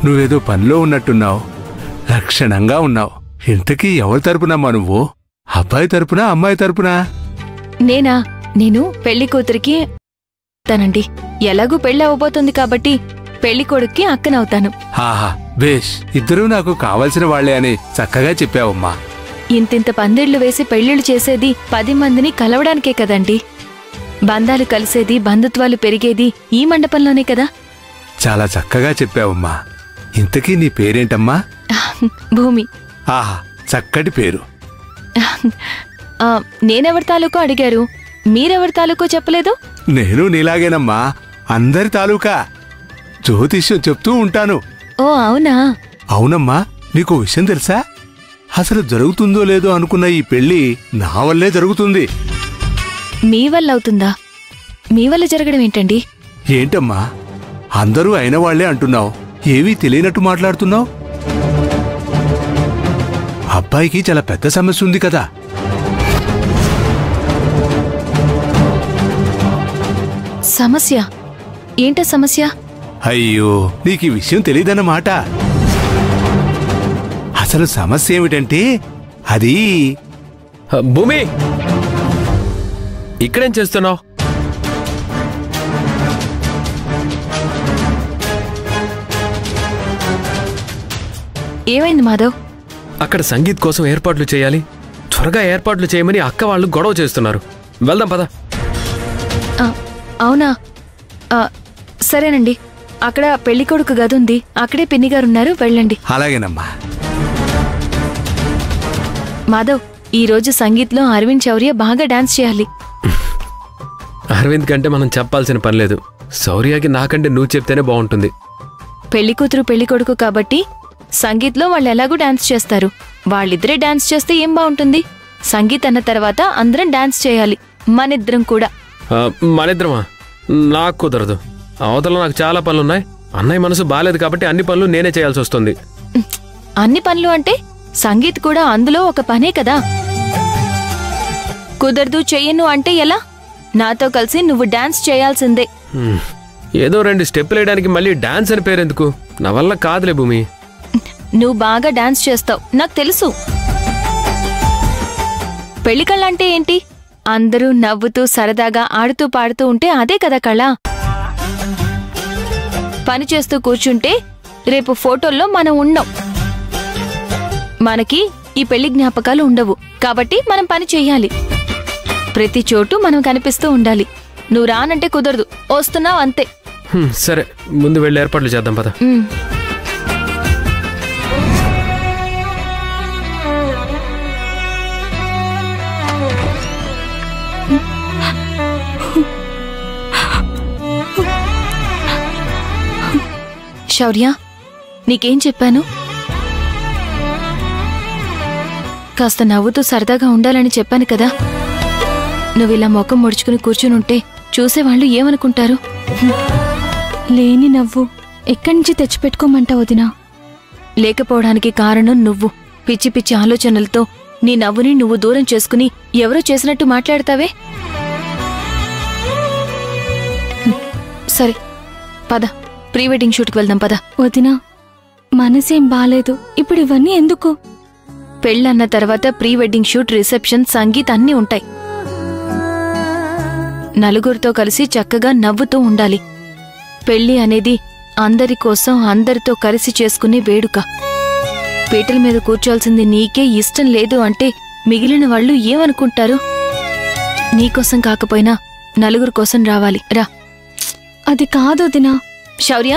నువ్వేదో పనిలో ఉన్నట్టున్నావు. లక్షణంగా ఉన్నావు. ఇంతకీ ఎవరి తరపునమ్మా నువ్వు? అబ్బాయి తరపునా అమ్మాయి తరపునా? నేను పెళ్లి కూతురికి తానండి. ఎలాగూ పెళ్లి అవ్వబోతుంది కాబట్టి పెళ్లి కొడుక్కి అక్కనవుతాను. ఆహా, బేష్. ఇద్దరూ నాకు కావలసిన వాళ్లే అని చక్కగా చెప్పావమ్మా. ఇంతింత పందిళ్లు వేసి పెళ్లిళ్లు చేసేది 10 మందిని కలవడానికే కదండి. బంధాలు కలిసేది, బంధుత్వాలు పెరిగేది ఈ మండపంలోనే కదా. చాలా చక్కగా చెప్పావమ్మా. ఇంతకీ నీ పేరేంటమ్మా? భూమి. ఆహా, చక్కటి పేరు. నేనెవరి తాలూకో అడిగారు, మీరెవరి తాలూకో చెప్పలేదు. నేను నీలాగేనమ్మా, అందరి తాలూకా. జ్యోతిష్యం చెప్తూ ఉంటాను. ఓ అవునా? అవునమ్మా. నీకో విషయం తెలుసా? అసలు జరుగుతుందో లేదో అనుకున్న ఈ పెళ్లి నా వల్లే జరుగుతుంది. మీ వల్ల అవుతుందా? మీ వల్ల జరగడం ఏంటండి? ఏంటమ్మా అందరూ అయిన వాళ్లే అంటున్నావు? ఏవీ తెలియనట్టు మాట్లాడుతున్నావు? అబ్బాయికి చాలా పెద్ద సమస్య ఉంది కదా. సమస్య? ఏంట సమస్య? అయ్యో, నీకీ విషయం తెలీదన్నమాట. అసలు సమస్య ఏమిటంటే అది... భూమి, ఇక్కడేం చేస్తున్నావు? ఏమైంది మాధవ్? అక్కడ సంగీత్ కోసం ఏర్పాట్లు చేయాలి, త్వరగా ఏర్పాట్లు చేయమని అక్క వాళ్ళు గొడవ చేస్తున్నారు. వెళ్దాం పద. అవునా? సరేనండి. అక్కడ పెళ్లికొడుకు గదుంది, అక్కడే పిన్నిగారున్నారు, వెళ్ళండి. అలాగేనమ్మా. మాధవ్, ఈరోజు సంగీత్లో అరవింద్ శౌర్య బాగా డాన్స్ చేయాలి. అరవింద్ కంటే మనం చెప్పాల్సిన పనిలేదు. శౌర్యకి నాకంటే నువ్వు చెప్తేనే బాగుంటుంది. పెళ్లికూతురు పెళ్లికొడుకు కాబట్టి సంగీత్లో వాళ్ళు ఎలాగూ డాన్స్ చేస్తారు. వాళ్ళిద్దరే డాన్స్ చేస్తే ఏం బాగుంటుంది? సంగీత్ అన్న తర్వాత అందరం డాన్స్ చేయాలి, మనిద్దరం కూడా. మనిద్దరమా? నాకు కుదరదు. అవతల నాకు చాలా పనులున్నాయి. అన్నయ్య మనసు బాలేదు కాబట్టి అన్ని పనులు నేనే చేయాల్సి వస్తుంది. అన్ని పనులు అంటే సంగీత్ కూడా అందులో ఒక పనే కదా. కుదరదు, చెయ్యను అంటే ఎలా? నాతో కలిసి నువ్వు డాన్స్ చేయాల్సిందే. ఏదో 2 స్టెప్పులు వేయడానికి మళ్ళీ డాన్స్ అని పేరెందుకు? నా వల్ల కాదులే భూమి. నువ్వు బాగా డాన్స్ చేస్తావు, నాకు తెలుసు. పెళ్లి కళ అంటే ఏంటి? అందరూ నవ్వుతూ సరదాగా ఆడుతూ పాడుతూ ఉంటే అదే కదా కళ. పని చేస్తూ కూర్చుంటే రేపు ఫోటోల్లో మనం ఉండం. మనకి ఈ పెళ్లి జ్ఞాపకాలు ఉండవు. కాబట్టి మనం పని చెయ్యాలి. ప్రతి చోటు మనం కనిపిస్తూ ఉండాలి. నువ్వు రానంటే కుదరదు, వస్తున్నావు అంతే. సరే, ముందు వెళ్ళి ఏర్పాట్లు చేద్దాం పద. శౌర్య, నీకేం చెప్పాను? కాస్త నవ్వుతూ సరదాగా ఉండాలని చెప్పాను కదా. నువ్విలా ముఖం ముడుచుకుని కూర్చునుంటే చూసేవాళ్లు ఏమనుకుంటారు? లేని నవ్వు ఎక్కడి నుంచి తెచ్చిపెట్టుకోమంటావు వదినా? లేకపోవడానికి కారణం నువ్వు. పిచ్చి పిచ్చి ఆలోచనలతో నీ నవ్వుని నువ్వు దూరం చేసుకుని ఎవరో చేసినట్టు మాట్లాడతావే. సరే పద, ప్రీ వెడ్డింగ్ షూట్కి వెళ్దాం పద. వదినా, మనసేం బాలేదు. ఇప్పుడు ఇవన్నీ ఎందుకు? పెళ్ళన్న తర్వాత pre wedding shoot, reception, sangeet అన్నీ ఉంటాయి. నలుగురితో కలిసి చక్కగా నవ్వుతూ ఉండాలి. పెళ్లి అనేది అందరి కోసం అందరితో కలిసి చేసుకునే వేడుక. పీటల మీద కూర్చోల్సింది నీకే ఇష్టం లేదు అంటే మిగిలిన వాళ్ళు ఏమనుకుంటారు? నీకోసం కాకపోయినా నలుగురు కోసం రావాలి. రా. అది కాదు వదినా. శౌర్య,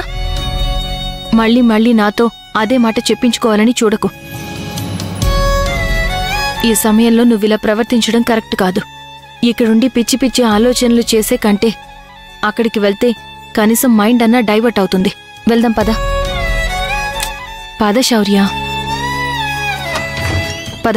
మళ్ళీ మళ్ళీ నాతో అదే మాట చెప్పించుకోవాలని చూడకు. ఈ సమయంలో నువ్విలా ప్రవర్తించడం కరెక్ట్ కాదు. ఇక్కడుండి పిచ్చి పిచ్చి ఆలోచనలు చేసే కంటే అక్కడికి వెళ్తే కనీసం మైండ్ అన్నా డైవర్ట్ అవుతుంది. వెళ్దాం పద. పద శౌర్య, పద.